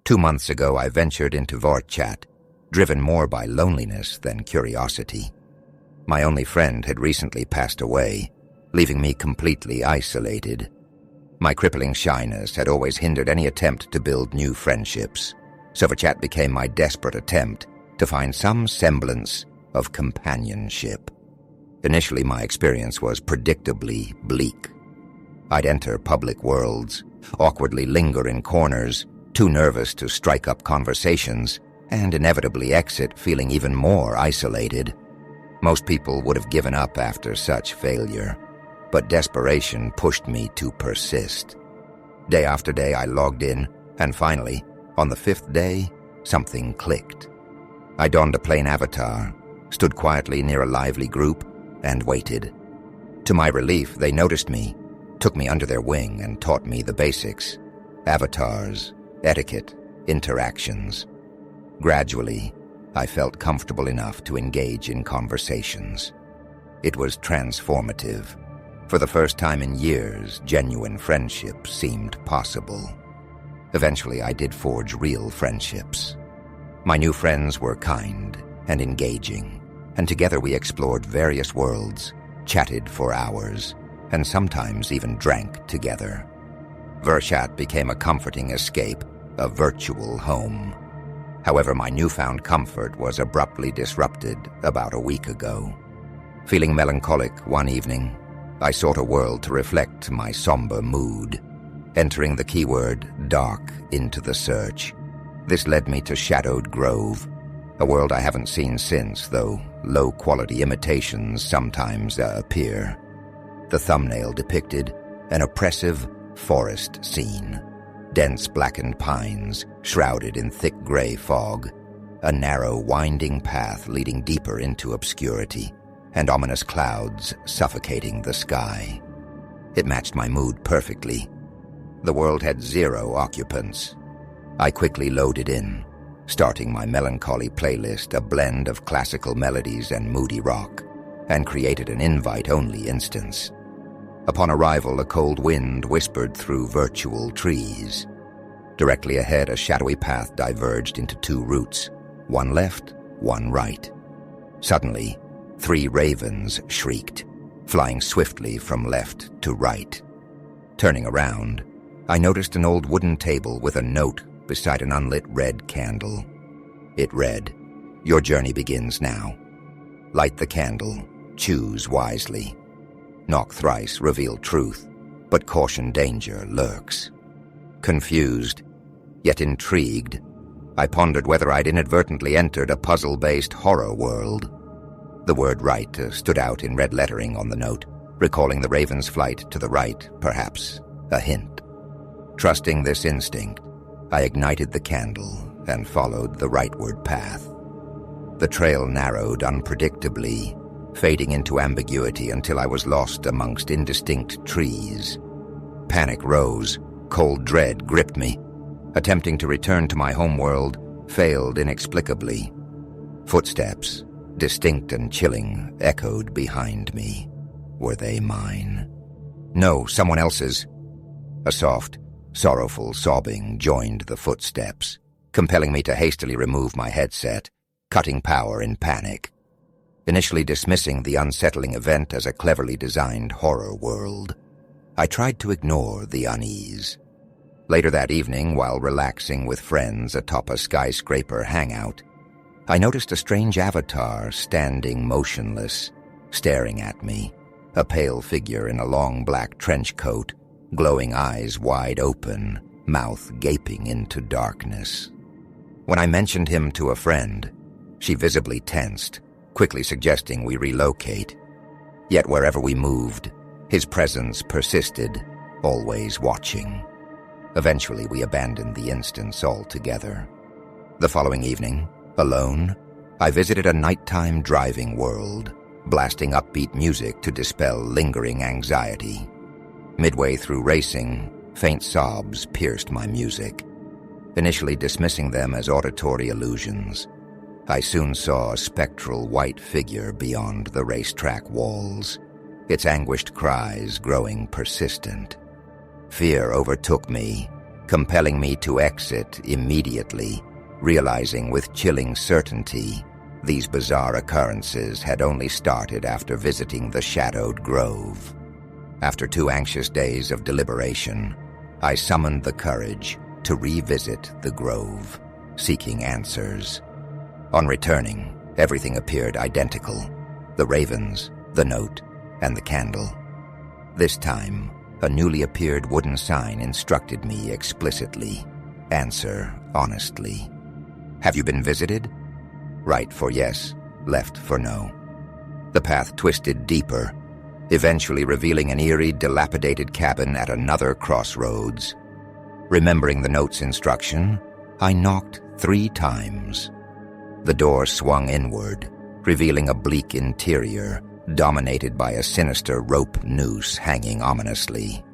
2 months ago, I ventured into VRChat, driven more by loneliness than curiosity. My only friend had recently passed away, leaving me completely isolated. My crippling shyness had always hindered any attempt to build new friendships, so VRChat became my desperate attempt to find some semblance of companionship. Initially, my experience was predictably bleak. I'd enter public worlds, awkwardly linger in corners, too nervous to strike up conversations, and inevitably exit feeling even more isolated. Most people would have given up after such failure, but desperation pushed me to persist. Day after day, I logged in, and finally, on the 5th day, something clicked. I donned a plain avatar, stood quietly near a lively group, and waited. To my relief, they noticed me, took me under their wing, and taught me the basics: avatars, etiquette, interactions. Gradually, I felt comfortable enough to engage in conversations. It was transformative. For the first time in years, genuine friendship seemed possible. Eventually, I did forge real friendships. My new friends were kind and engaging, and together we explored various worlds, chatted for hours, and sometimes even drank together. VRChat became a comforting escape, a virtual home. However, my newfound comfort was abruptly disrupted about a week ago. Feeling melancholic one evening, I sought a world to reflect my somber mood, entering the keyword dark into the search. This led me to Shadowed Grove, a world I haven't seen since, though low-quality imitations sometimes appear. The thumbnail depicted an oppressive forest scene. Dense blackened pines, shrouded in thick gray fog, a narrow winding path leading deeper into obscurity, and ominous clouds suffocating the sky. It matched my mood perfectly. The world had 0 occupants. I quickly loaded in, starting my melancholy playlist, a blend of classical melodies and moody rock, and created an invite-only instance. Upon arrival, a cold wind whispered through virtual trees. Directly ahead, a shadowy path diverged into 2 routes, one left, one right. Suddenly, 3 ravens shrieked, flying swiftly from left to right. Turning around, I noticed an old wooden table with a note beside an unlit red candle. It read, "Your journey begins now. Light the candle, choose wisely. Knock thrice, reveal truth, but caution danger lurks." Confused, yet intrigued, I pondered whether I'd inadvertently entered a puzzle-based horror world. The word right stood out in red lettering on the note, recalling the raven's flight to the right, perhaps a hint. Trusting this instinct, I ignited the candle and followed the rightward path. The trail narrowed unpredictably, fading into ambiguity until I was lost amongst indistinct trees. Panic rose, cold dread gripped me. Attempting to return to my homeworld failed inexplicably. Footsteps, distinct and chilling, echoed behind me. Were they mine? No, someone else's. A soft, sorrowful sobbing joined the footsteps, compelling me to hastily remove my headset, cutting power in panic. Initially dismissing the unsettling event as a cleverly designed horror world, I tried to ignore the unease. Later that evening, while relaxing with friends atop a skyscraper hangout, I noticed a strange avatar standing motionless, staring at me, a pale figure in a long black trench coat, glowing eyes wide open, mouth gaping into darkness. When I mentioned him to a friend, she visibly tensed, quickly suggesting we relocate. Yet wherever we moved, his presence persisted, always watching. Eventually, we abandoned the instance altogether. The following evening, alone, I visited a nighttime driving world, blasting upbeat music to dispel lingering anxiety. Midway through racing, faint sobs pierced my music. Initially dismissing them as auditory illusions, I soon saw a spectral white figure beyond the racetrack walls, its anguished cries growing persistent. Fear overtook me, compelling me to exit immediately, realizing with chilling certainty these bizarre occurrences had only started after visiting the shadowed grove. After 2 anxious days of deliberation, I summoned the courage to revisit the grove, seeking answers. On returning, everything appeared identical: the ravens, the note, and the candle. This time, a newly appeared wooden sign instructed me explicitly: answer honestly. Have you been visited? Right for yes, left for no. The path twisted deeper, eventually revealing an eerie, dilapidated cabin at another crossroads. Remembering the note's instruction, I knocked 3 times. The door swung inward, revealing a bleak interior dominated by a sinister rope noose hanging ominously.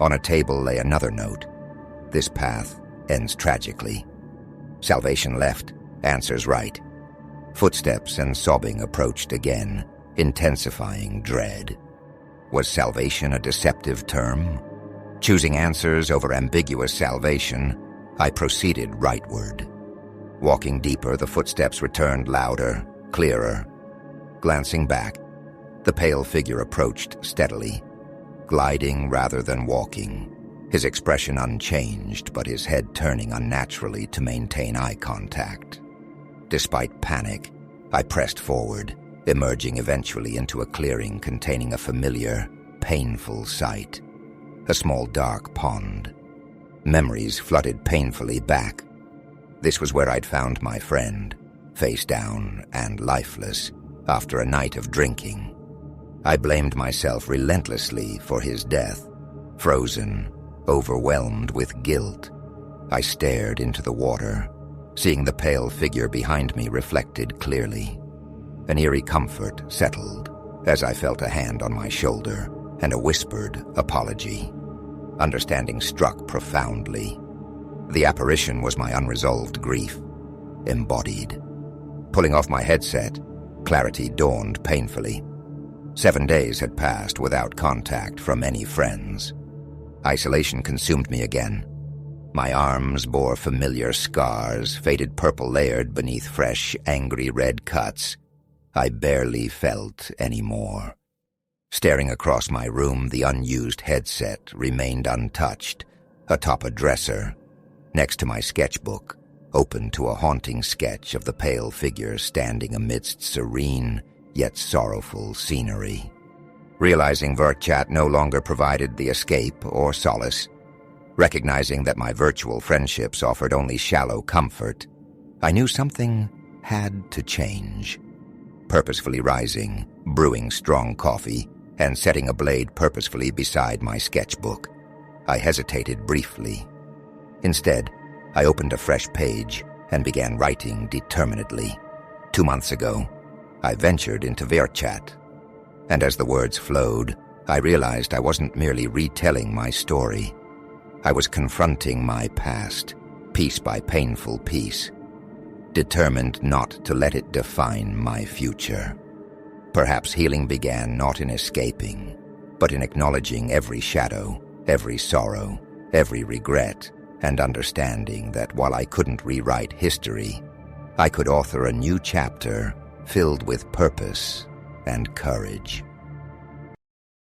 On a table lay another note: this path ends tragically. Salvation left, answers right. Footsteps and sobbing approached again, intensifying dread. Was salvation a deceptive term? Choosing answers over ambiguous salvation, I proceeded rightward. Walking deeper, the footsteps returned louder, clearer. Glancing back, the pale figure approached steadily, gliding rather than walking, his expression unchanged but his head turning unnaturally to maintain eye contact. Despite panic, I pressed forward, emerging eventually into a clearing containing a familiar, painful sight: a small dark pond. Memories flooded painfully back. This was where I'd found my friend, face down and lifeless, after a night of drinking. I blamed myself relentlessly for his death. Frozen, overwhelmed with guilt, I stared into the water, seeing the pale figure behind me reflected clearly. An eerie comfort settled as I felt a hand on my shoulder and a whispered apology. Understanding struck profoundly. The apparition was my unresolved grief, embodied. Pulling off my headset, clarity dawned painfully. 7 days had passed without contact from any friends. Isolation consumed me again. My arms bore familiar scars, faded purple layered beneath fresh, angry red cuts. I barely felt any more. Staring across my room, the unused headset remained untouched, atop a dresser, next to my sketchbook, open to a haunting sketch of the pale figure standing amidst serene, yet sorrowful scenery. Realizing VRChat no longer provided the escape or solace, recognizing that my virtual friendships offered only shallow comfort, I knew something had to change. Purposefully rising, brewing strong coffee, and setting a blade purposefully beside my sketchbook, I hesitated briefly. Instead, I opened a fresh page and began writing determinedly. 2 months ago, I ventured into VRChat, and as the words flowed, I realized I wasn't merely retelling my story. I was confronting my past, piece by painful piece, determined not to let it define my future. Perhaps healing began not in escaping, but in acknowledging every shadow, every sorrow, every regret, and understanding that while I couldn't rewrite history, I could author a new chapter filled with purpose and courage.